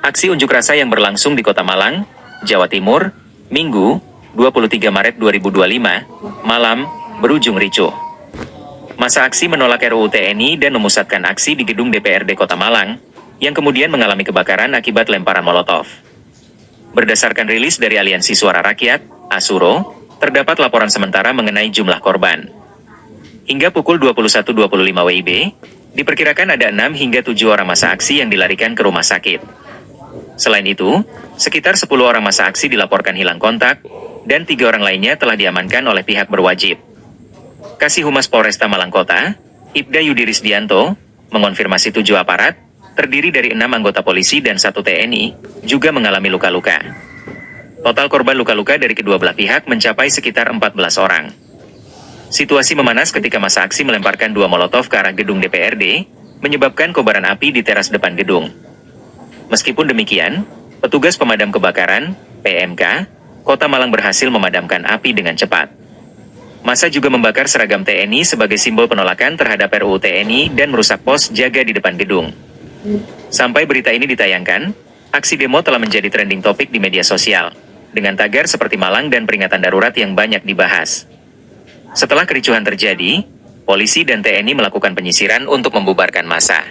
Aksi unjuk rasa yang berlangsung di Kota Malang, Jawa Timur, Minggu, 23 Maret 2025, malam, berujung ricuh. Massa aksi menolak RUU TNI dan memusatkan aksi di gedung DPRD Kota Malang, yang kemudian mengalami kebakaran akibat lemparan molotov. Berdasarkan rilis dari Aliansi Suara Rakyat, ASURO, terdapat laporan sementara mengenai jumlah korban. Hingga pukul 21.25 WIB, diperkirakan ada 6 hingga 7 orang massa aksi yang dilarikan ke rumah sakit. Selain itu, sekitar 10 orang massa aksi dilaporkan hilang kontak, dan 3 orang lainnya telah diamankan oleh pihak berwajib. Kasih Humas Polresta Malang Kota, Ibda Yudi Risdianto, mengonfirmasi 7 aparat, terdiri dari 6 anggota polisi dan 1 TNI, juga mengalami luka-luka. Total korban luka-luka dari kedua belah pihak mencapai sekitar 14 orang. Situasi memanas ketika massa aksi melemparkan 2 molotov ke arah gedung DPRD, menyebabkan kobaran api di teras depan gedung. Meskipun demikian, petugas pemadam kebakaran, PMK, Kota Malang berhasil memadamkan api dengan cepat. Massa juga membakar seragam TNI sebagai simbol penolakan terhadap RUU TNI dan merusak pos jaga di depan gedung. Sampai berita ini ditayangkan, aksi demo telah menjadi trending topik di media sosial, dengan tagar seperti Malang dan peringatan darurat yang banyak dibahas. Setelah kericuhan terjadi, polisi dan TNI melakukan penyisiran untuk membubarkan massa.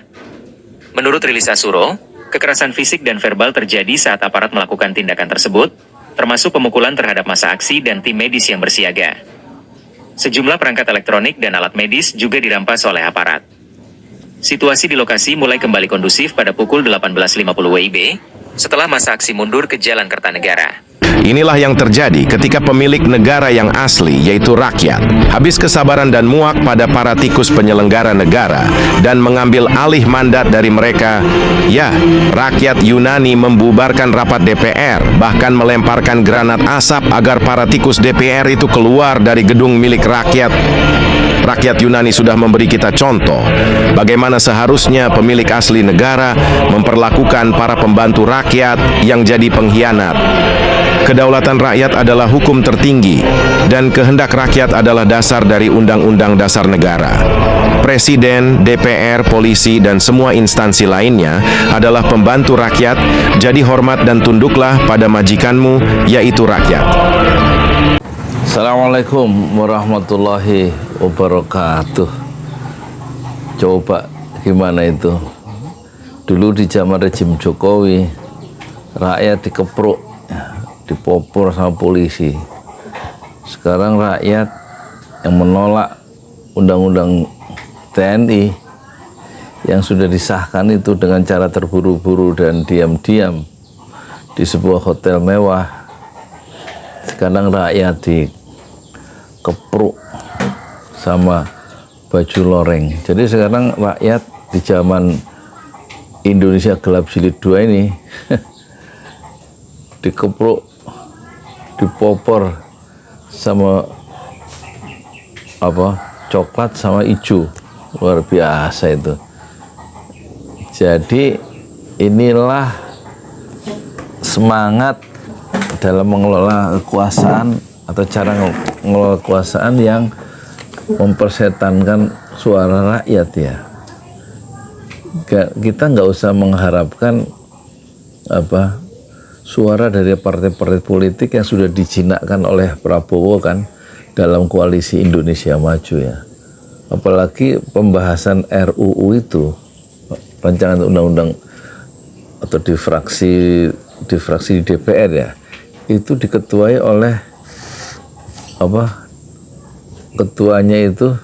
Menurut rilis ASURO, kekerasan fisik dan verbal terjadi saat aparat melakukan tindakan tersebut, termasuk pemukulan terhadap massa aksi dan tim medis yang bersiaga. Sejumlah perangkat elektronik dan alat medis juga dirampas oleh aparat. Situasi di lokasi mulai kembali kondusif pada pukul 18.50 WIB, setelah massa aksi mundur ke Jalan Kertanegara. Inilah yang terjadi ketika pemilik negara yang asli, yaitu rakyat, habis kesabaran dan muak pada para tikus penyelenggara negara dan mengambil alih mandat dari mereka. Ya, rakyat Yunani membubarkan rapat DPR, bahkan melemparkan granat asap agar para tikus DPR itu keluar dari gedung milik rakyat. Rakyat Yunani sudah memberi kita contoh bagaimana seharusnya pemilik asli negara memperlakukan para pembantu rakyat yang jadi pengkhianat. Kedaulatan rakyat adalah hukum tertinggi, dan kehendak rakyat adalah dasar dari Undang-Undang Dasar Negara. Presiden, DPR, polisi, dan semua instansi lainnya adalah pembantu rakyat, jadi hormat dan tunduklah pada majikanmu, yaitu rakyat. Assalamualaikum warahmatullahi wabarakatuh. Coba gimana itu? Dulu di zaman rejim Jokowi, rakyat dikepruk, dipopor sama polisi. Sekarang rakyat yang menolak undang-undang TNI yang sudah disahkan itu dengan cara terburu-buru dan diam-diam di sebuah hotel mewah. Sekarang rakyat dikepruk sama baju loreng. Jadi sekarang rakyat di zaman Indonesia gelap jilid 2 ini dikepruk, dipopor sama coklat sama hijau. Luar biasa itu. Jadi inilah semangat dalam mengelola kekuasaan atau cara mengelola kekuasaan yang mempersetankan suara rakyat ya. Kita nggak usah mengharapkan suara dari partai-partai politik yang sudah dijinakkan oleh Prabowo kan dalam koalisi Indonesia Maju ya. Apalagi pembahasan RUU itu, rancangan undang-undang atau di fraksi di DPR ya, itu diketuai oleh ketuanya itu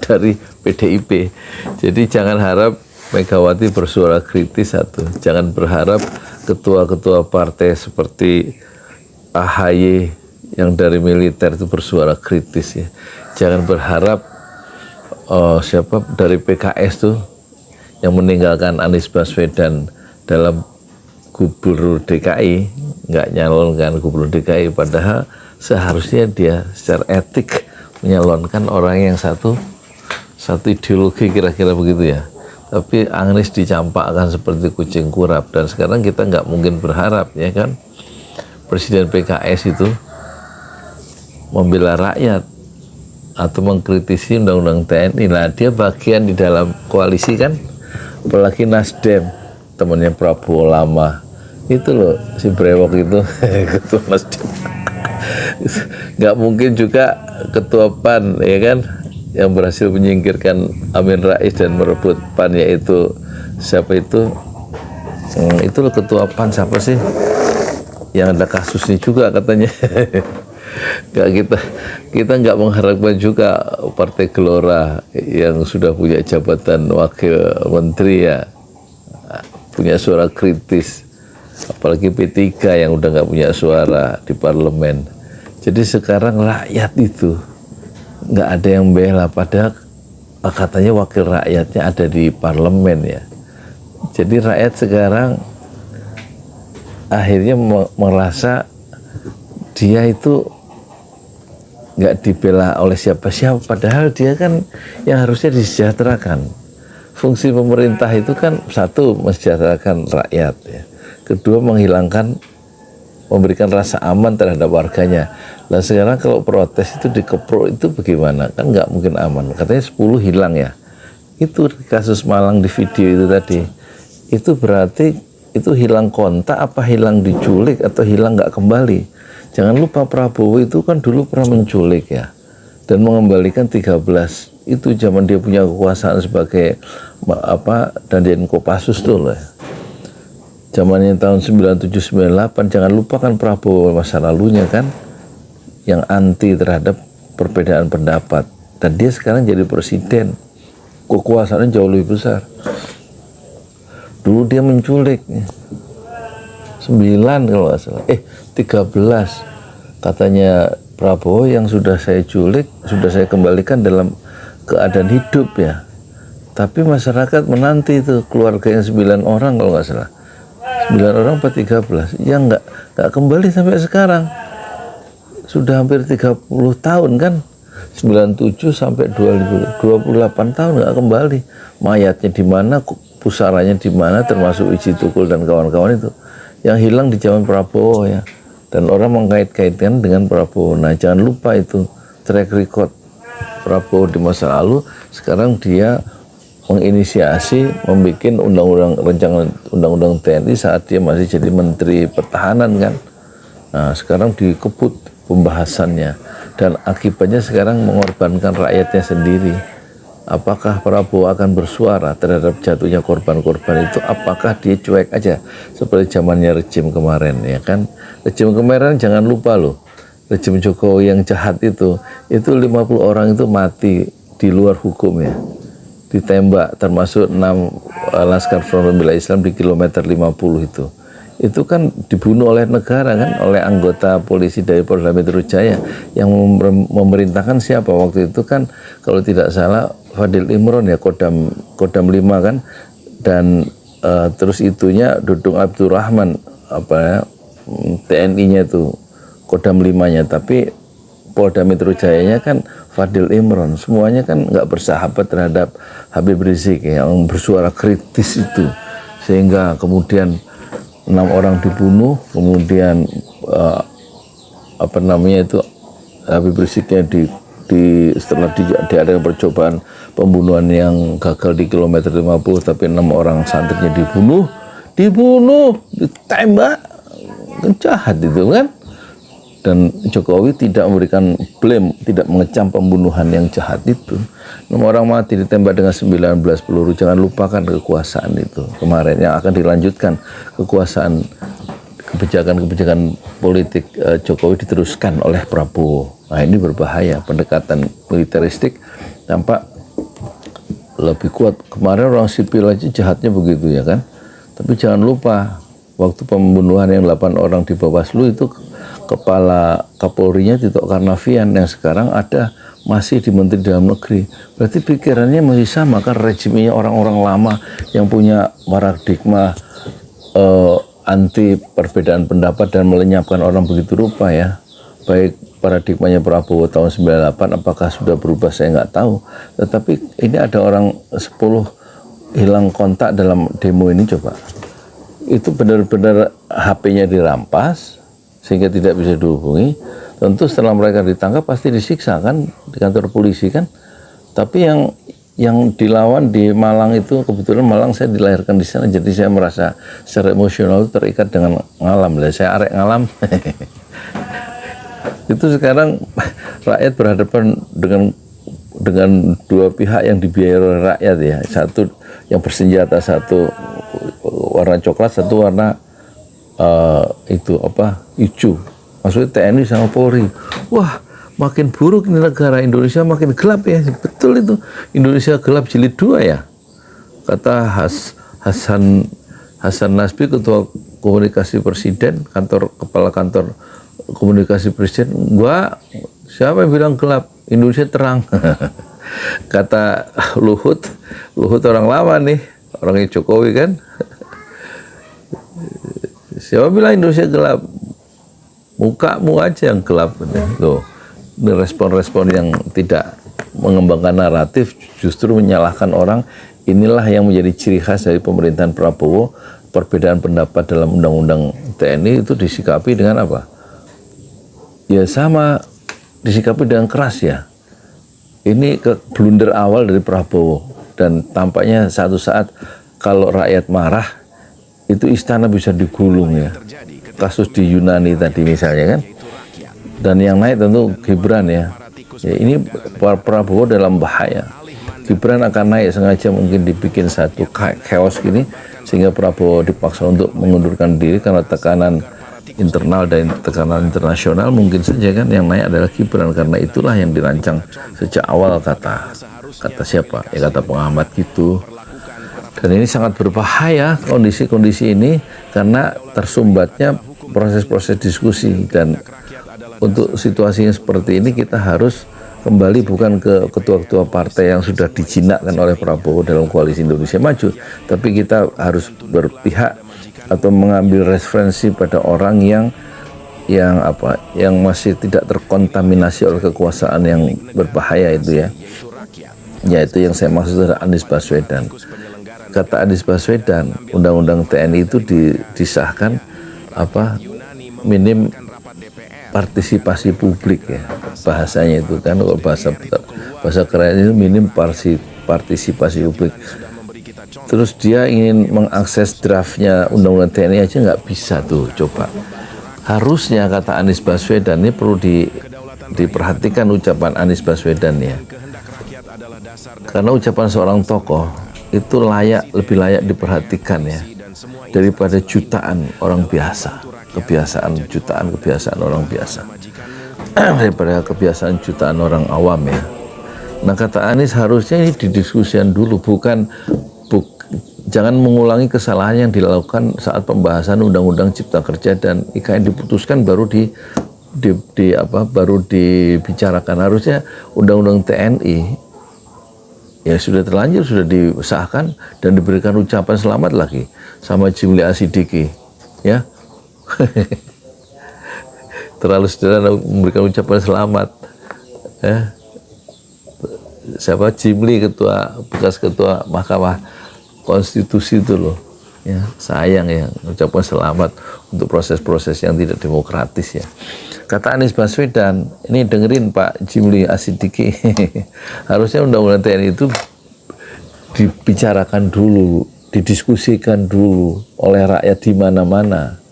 dari PDIP. Jadi jangan harap Megawati bersuara kritis satu. Jangan berharap ketua-ketua partai seperti AHY yang dari militer itu bersuara kritis ya. Jangan berharap siapa dari PKS tuh yang meninggalkan Anies Baswedan dalam gubernur DKI, nggak nyalonkan gubernur DKI, padahal seharusnya dia secara etik menyalonkan orang yang satu ideologi, kira-kira begitu ya. Tapi Anies dicampakkan seperti kucing kurap, dan sekarang kita nggak mungkin berharap ya kan Presiden PKS itu membela rakyat atau mengkritisi undang-undang TNI. Nah, dia bagian di dalam koalisi kan, apalagi Nasdem, temannya Prabowo lama. Itu loh si brewok itu ketua Nasdem. Nggak mungkin juga ketua PAN, ya kan, yang berhasil menyingkirkan Amin Rais dan merebut PAN, yaitu siapa itu? Itu loh ketua PAN, siapa sih? Yang ada kasusnya juga katanya. Nggak, kita nggak mengharapkan juga Partai Gelora yang sudah punya jabatan wakil menteri ya punya suara kritis, apalagi P3 yang udah nggak punya suara di parlemen. Jadi sekarang rakyat itu nggak ada yang bela, padahal katanya wakil rakyatnya ada di parlemen ya. Jadi rakyat sekarang akhirnya merasa dia itu nggak dibela oleh siapa-siapa, padahal dia kan yang harusnya disejahterakan. Fungsi pemerintah itu kan satu, mensejahterakan rakyat ya. Kedua, memberikan rasa aman terhadap warganya. Nah sekarang kalau protes itu dikeprok itu bagaimana? Kan nggak mungkin aman. Katanya 10 hilang ya. Itu kasus Malang di video itu tadi. Itu berarti itu hilang kontak, apa hilang diculik, atau hilang nggak kembali. Jangan lupa Prabowo itu kan dulu pernah menculik ya, dan mengembalikan 13. Itu zaman dia punya kekuasaan sebagai Danjen Kopassus tuh loh. Zamannya tahun 97-98, jangan lupa kan Prabowo masa lalunya kan, yang anti terhadap perbedaan pendapat. Dan dia sekarang jadi presiden, kekuasaannya jauh lebih besar. Dulu dia menculik 9 kalau nggak salah, 13 katanya Prabowo, yang sudah saya culik sudah saya kembalikan dalam keadaan hidup ya. Tapi masyarakat menanti itu keluarga yang 9 orang kalau nggak salah, 9 orang apa 13 yang nggak kembali sampai sekarang, sudah hampir 30 tahun kan, 97 sampai 28 tahun nggak kembali. Mayatnya di mana, pusaranya di mana, termasuk Iji Tukul dan kawan-kawan itu yang hilang di zaman Prabowo ya, dan orang mengkait-kaitkan dengan Prabowo. Nah jangan lupa itu track record Prabowo di masa lalu. Sekarang dia menginisiasi membuat rancangan undang-undang TNI saat dia masih jadi Menteri Pertahanan kan. Nah sekarang dikebut pembahasannya, dan akibatnya sekarang mengorbankan rakyatnya sendiri. Apakah Prabowo akan bersuara terhadap jatuhnya korban-korban itu? Apakah dia cuek aja seperti zamannya rejim kemarin ya kan? Rejim kemarin jangan lupa loh, rejim Jokowi yang jahat itu 50 orang itu mati di luar hukum ya, ditembak, termasuk 6 Laskar Front Pembela Islam di kilometer 50 itu kan dibunuh oleh negara kan, oleh anggota polisi dari Polda Metro Jaya. Yang memerintahkan siapa waktu itu kan, kalau tidak salah Fadil Imron ya, Kodam 5 kan, dan terus itunya Dudung Abdurrahman TNI-nya itu Kodam 5-nya, tapi Polda Metro Jaya-nya kan Fadil Imron. Semuanya kan nggak bersahabat terhadap Habib Rizik ya, yang bersuara kritis itu, sehingga kemudian 6 orang dibunuh, kemudian Habib Riziknya setelah diadakan percobaan pembunuhan yang gagal di kilometer 50, tapi 6 orang santrinya dibunuh, ditembak, jahat itu kan. Dan Jokowi tidak memberikan blame, tidak mengecam pembunuhan yang jahat itu. 6 orang mati ditembak dengan 19 peluru. Jangan lupakan kekuasaan itu kemarin yang akan dilanjutkan. Kekuasaan, kebijakan politik Jokowi diteruskan oleh Prabowo. Nah ini berbahaya, pendekatan militeristik tampak lebih kuat. Kemarin orang sipil aja jahatnya begitu ya kan. Tapi jangan lupa waktu pembunuhan yang 8 orang di Bawaslu itu, kepala Kapolrinya Tito Karnavian yang sekarang masih di Menteri Dalam Negeri. Berarti pikirannya masih sama kan, rejimnya orang-orang lama yang punya paradigma anti perbedaan pendapat dan melenyapkan orang begitu rupa ya. Baik paradigmanya Prabowo tahun 98 apakah sudah berubah saya nggak tahu. Tetapi ini ada orang 10 hilang kontak dalam demo ini, coba. Itu benar-benar HP-nya dirampas sehingga tidak bisa dihubungi. Tentu setelah mereka ditangkap pasti disiksa kan di kantor polisi kan. Tapi yang yang dilawan di Malang itu, kebetulan Malang saya dilahirkan di sana, jadi saya merasa secara emosional terikat dengan ngalam. Lah saya arek ngalam. Itu sekarang rakyat berhadapan dengan dua pihak yang dibiayai oleh rakyat ya. Satu yang bersenjata, satu warna coklat, satu warna hijau. Maksudnya TNI sama Polri. Wah, makin buruk ini negara Indonesia, makin gelap ya. Betul itu, Indonesia gelap jilid 2 ya. Kata Hasan Nasbi, Ketua Komunikasi Presiden, Kepala Kantor Komunikasi Presiden, siapa yang bilang gelap? Indonesia terang. Kata Luhut orang lama nih, orangnya Jokowi kan. Siapa bilang Indonesia gelap? Mukamu aja yang gelap. Loh, ini respon-respon yang tidak mengembangkan naratif, justru menyalahkan orang. Inilah yang menjadi ciri khas dari pemerintahan Prabowo. Perbedaan pendapat dalam undang-undang TNI itu disikapi dengan apa? Ya sama, disikapi dengan keras ya. Ini blunder awal dari Prabowo, dan tampaknya satu saat kalau rakyat marah itu istana bisa digulung ya. Kasus di Yunani tadi misalnya kan, dan yang naik tentu Gibran ya. Ini Prabowo dalam bahaya. Gibran akan naik sengaja, mungkin dibikin satu chaos gini sehingga Prabowo dipaksa untuk mengundurkan diri karena tekanan internal dan tekanan internasional. Mungkin saja kan yang naik adalah Gibran, karena itulah yang dirancang sejak awal, kata siapa ya, kata pengamat gitu. Dan ini sangat berbahaya kondisi-kondisi ini karena tersumbatnya proses-proses diskusi. Dan untuk situasi yang seperti ini kita harus kembali bukan ke ketua-ketua partai yang sudah dijinakkan oleh Prabowo dalam koalisi Indonesia Maju, tapi kita harus berpihak atau mengambil referensi pada orang yang masih tidak terkontaminasi oleh kekuasaan yang berbahaya itu ya. Yaitu yang saya maksud adalah Anies Baswedan. Kata Anies Baswedan, undang-undang TNI itu disahkan minim partisipasi publik ya, bahasanya itu kan, kalau bahasa keren itu minim partisipasi publik. Terus dia ingin mengakses draftnya undang-undang TNI aja nggak bisa tuh, coba. Harusnya kata Anies Baswedan, ini perlu diperhatikan ucapan Anies Baswedan ya, karena ucapan seorang tokoh itu lebih layak diperhatikan ya daripada jutaan orang biasa, kebiasaan orang biasa daripada kebiasaan jutaan orang awam ya. Nah kata Anies, harusnya ini didiskusikan dulu, jangan mengulangi kesalahan yang dilakukan saat pembahasan Undang-Undang Cipta Kerja dan IKN diputuskan baru baru dibicarakan. Harusnya Undang-Undang TNI ya sudah terlanjur, sudah disahkan dan diberikan ucapan selamat lagi sama Jimli Asidiki ya. Terlalu sederhana memberikan ucapan selamat ya. Siapa? Jimli, bekas ketua Mahkamah Konstitusi itu loh ya. Sayang ya, ucapan selamat untuk proses-proses yang tidak demokratis ya. Kata Anies Baswedan, ini dengerin Pak Jimli Asidiki, harusnya undang-undang TNI itu dibicarakan dulu, didiskusikan dulu oleh rakyat di mana-mana,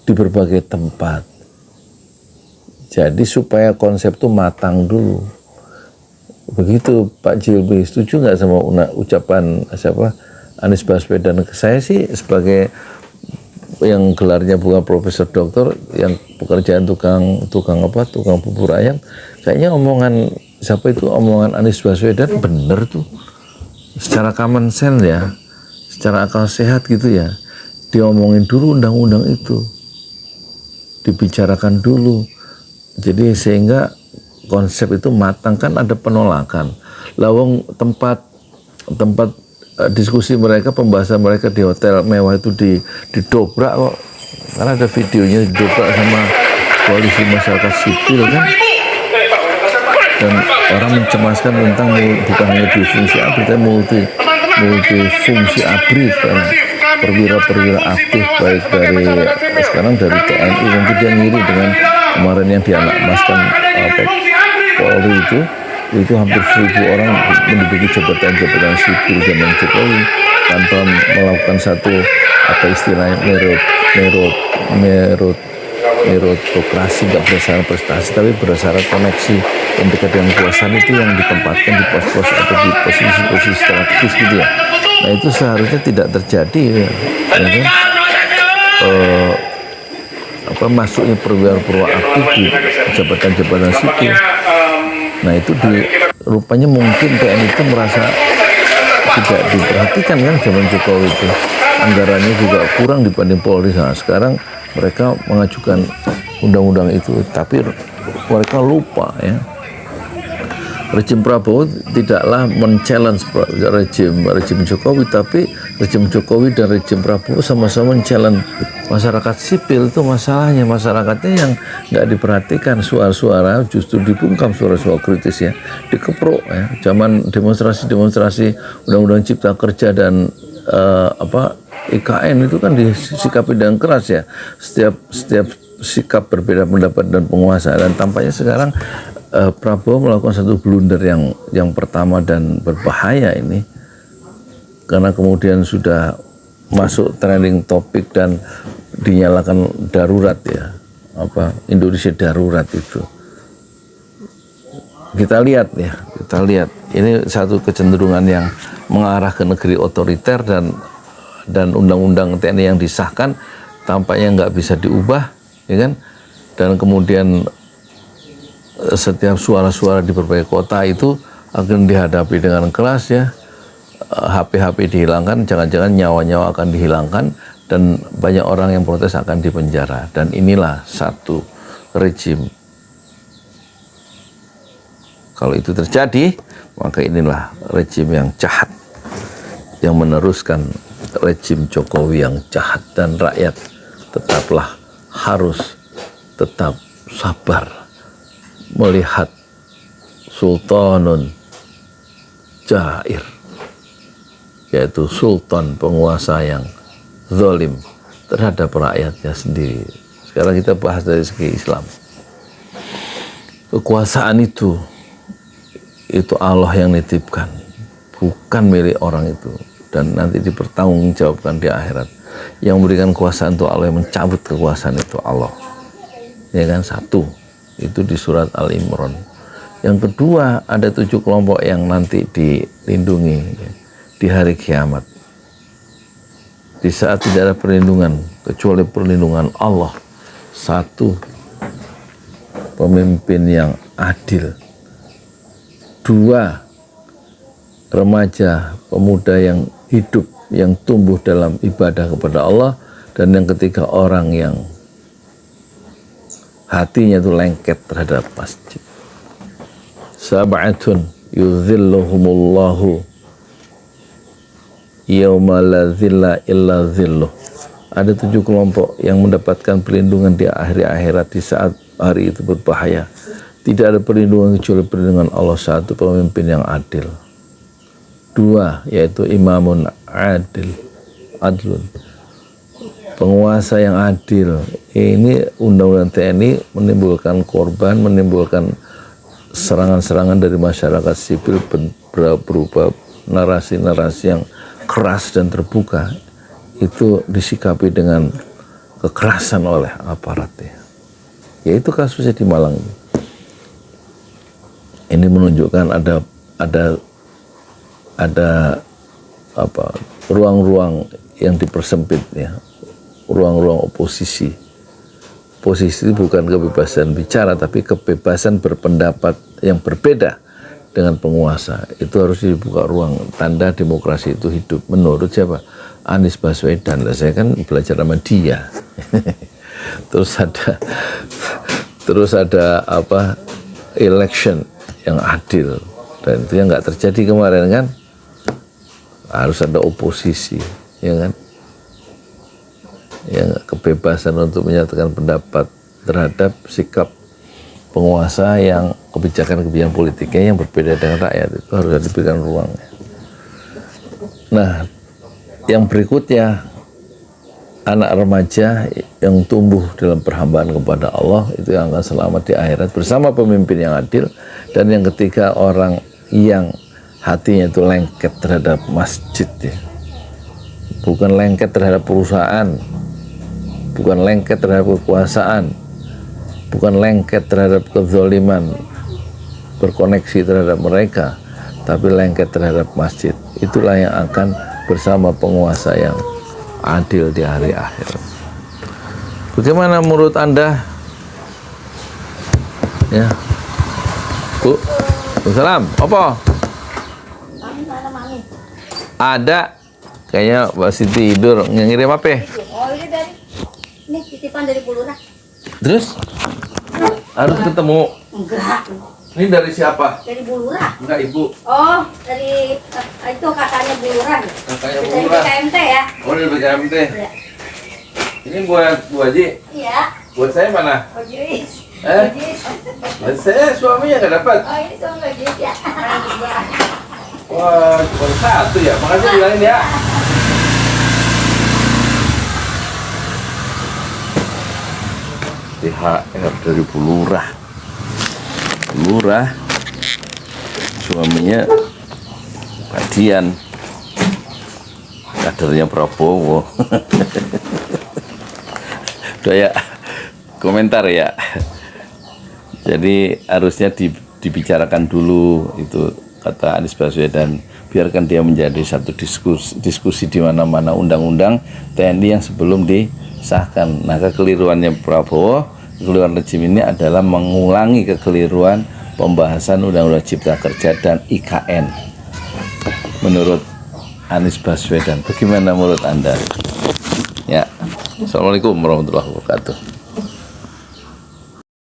di berbagai tempat. Jadi supaya konsep itu matang dulu. Begitu Pak Jilbi, setuju nggak sama ucapan Anies Baswedan? Saya sih sebagai yang gelarnya bukan profesor doktor, yang pekerjaan tukang bubur ayam, kayaknya omongan Anies Baswedan bener tuh, secara common sense ya, secara akal sehat gitu ya. Diomongin dulu undang-undang itu, dibicarakan dulu, jadi sehingga konsep itu matang. Kan ada penolakan, lawang tempat diskusi mereka, pembahasan mereka di hotel mewah itu didobrak kok, karena ada videonya didobrak sama koalisi masyarakat sipil kan, dan orang mencemaskan tentang bukan hanya difungsi ABRI tapi multifungsi ABRI sekarang, perwira aktif baik dari sekarang dari TNI, nanti dia ngiri dengan kemarin yang dianak maskan Polri itu hampir 1.000 orang menduduki jabatan-jabatan sipil zaman Jokowi tanpa melakukan satu apa istilahnya meritokrasi, nggak berdasarkan prestasi tapi berdasarkan koneksi yang dekat dengan kekuasaan itu yang ditempatkan di pos-pos atau di posisi-posisi strategis gitu ya. Nah itu seharusnya tidak terjadi ya kan? Masuknya perwira-perwira aktif di jabatan-jabatan sipil. Nah itu rupanya mungkin TNI itu merasa tidak diperhatikan kan zaman Jokowi itu. Anggarannya juga kurang dibanding Polri. Nah, sekarang mereka mengajukan undang-undang itu, tapi mereka lupa ya. Rejim Prabowo tidaklah men-challenge rejim Jokowi, tapi rejim Jokowi dan rejim Prabowo sama-sama men-challenge masyarakat sipil. Itu masalahnya, masyarakatnya yang nggak diperhatikan, suara-suara justru dibungkam, suara-suara kritis ya, dikeprok ya. Zaman demonstrasi undang-undang Cipta Kerja dan IKN itu kan disikapi dengan keras ya. Setiap sikap berbeda pendapat dan penguasa, dan tampaknya sekarang Prabowo melakukan satu blunder yang pertama dan berbahaya ini, karena kemudian sudah masuk trending topik dan dinyalakan darurat ya, Indonesia darurat itu. Kita lihat ini satu kecenderungan yang mengarah ke negeri otoriter, dan undang-undang TNI yang disahkan tampaknya nggak bisa diubah ya kan, dan kemudian setiap suara-suara di berbagai kota itu akan dihadapi dengan keras ya. HP-HP dihilangkan, jangan-jangan nyawa-nyawa akan dihilangkan, dan banyak orang yang protes akan dipenjara. Dan inilah satu rejim. Kalau itu terjadi, maka inilah rejim yang jahat, yang meneruskan rejim Jokowi yang jahat, dan rakyat tetaplah harus tetap sabar melihat sultanun jair, yaitu sultan penguasa yang zalim terhadap rakyatnya sendiri. Sekarang kita bahas dari segi Islam. Kekuasaan itu Allah yang nitipkan, bukan milik orang itu, dan nanti dipertanggungjawabkan di akhirat. Yang memberikan kekuasaan itu Allah, yang mencabut kekuasaan itu Allah. Ya kan, satu. Itu di surat Al-Imran. Yang kedua, ada 7 kelompok yang nanti dilindungi di hari kiamat. Di saat tidak ada perlindungan kecuali perlindungan Allah. Satu, pemimpin yang adil. 2, remaja, pemuda yang hidup, yang tumbuh dalam ibadah kepada Allah. Dan yang ketiga, orang yang hatinya itu lengket terhadap masjid. Sab'atun yuzilluhumullahu yawma la zilla illa zilluh. Ada 7 kelompok yang mendapatkan perlindungan di akhir akhirat, di saat hari itu berbahaya. Tidak ada perlindungan kecuali perlindungan Allah. 1, pemimpin yang adil. 2, yaitu imamun adlun, penguasa yang adil. Ini undang-undang TNI menimbulkan korban, menimbulkan serangan-serangan dari masyarakat sipil berupa narasi-narasi yang keras dan terbuka. Itu disikapi dengan kekerasan oleh aparatnya. Yaitu kasusnya di Malang. Ini menunjukkan ada ruang-ruang yang dipersempit ya. Ruang-ruang oposisi. Oposisi bukan kebebasan bicara, tapi kebebasan berpendapat yang berbeda dengan penguasa. Itu harus dibuka ruang. Tanda demokrasi itu hidup. Menurut siapa? Anies Baswedan. Saya kan belajar sama dia. Terus ada election yang adil, dan itu yang nggak terjadi kemarin kan. Harus ada oposisi, ya kan? Yang kebebasan untuk menyatakan pendapat terhadap sikap penguasa yang kebijakan-kebijakan politiknya yang berbeda dengan rakyat, itu harus diberikan ruang. Nah, yang berikutnya anak remaja yang tumbuh dalam perhambaan kepada Allah itu yang akan selamat di akhirat bersama pemimpin yang adil. Dan yang ketiga, orang yang hatinya itu lengket terhadap masjid ya. Bukan lengket terhadap perusahaan, bukan lengket terhadap kekuasaan, bukan lengket terhadap kezaliman, berkoneksi terhadap mereka, tapi lengket terhadap masjid. Itulah yang akan bersama penguasa yang adil di hari akhir. Bagaimana menurut Anda? Ya, Bu. Salam. Apa? Ada. Kayaknya masih tidur. Ngirim apa? Oh, ini titipan dari Bu Lurah. Terus? Harus ketemu. Enggak, Ini dari siapa? dari Bu Lurah. Enggak, Ibu. Oh, dari itu kakaknya Bu Lurah. Kakaknya Bu Dari Lurah. BKMT ya. Oh, dari BKMT. Iya. Ini buat Bu Haji. Iya. Buat saya mana? Oh, Juris. Eh? Buat saya suaminya nggak dapat. Oh, ini suami Juris ya. Wah, cuma satu ya. Makasih bilangin ya. THR dari Bu Lurah. Bu Lurah, suaminya Pak Dian, kadernya Prabowo. Udah ya, komentar ya. Jadi harusnya dibicarakan dulu itu kata Anies Baswedan, biarkan dia menjadi satu diskusi di mana-mana undang-undang TNI yang sebelum disahkan. Nah, kekeliruannya Prabowo, kekeliruan rejim ini adalah mengulangi kekeliruan pembahasan Undang-Undang Cipta Kerja dan IKN. Menurut Anies Baswedan, bagaimana menurut Anda? Ya, Assalamualaikum warahmatullahi wabarakatuh.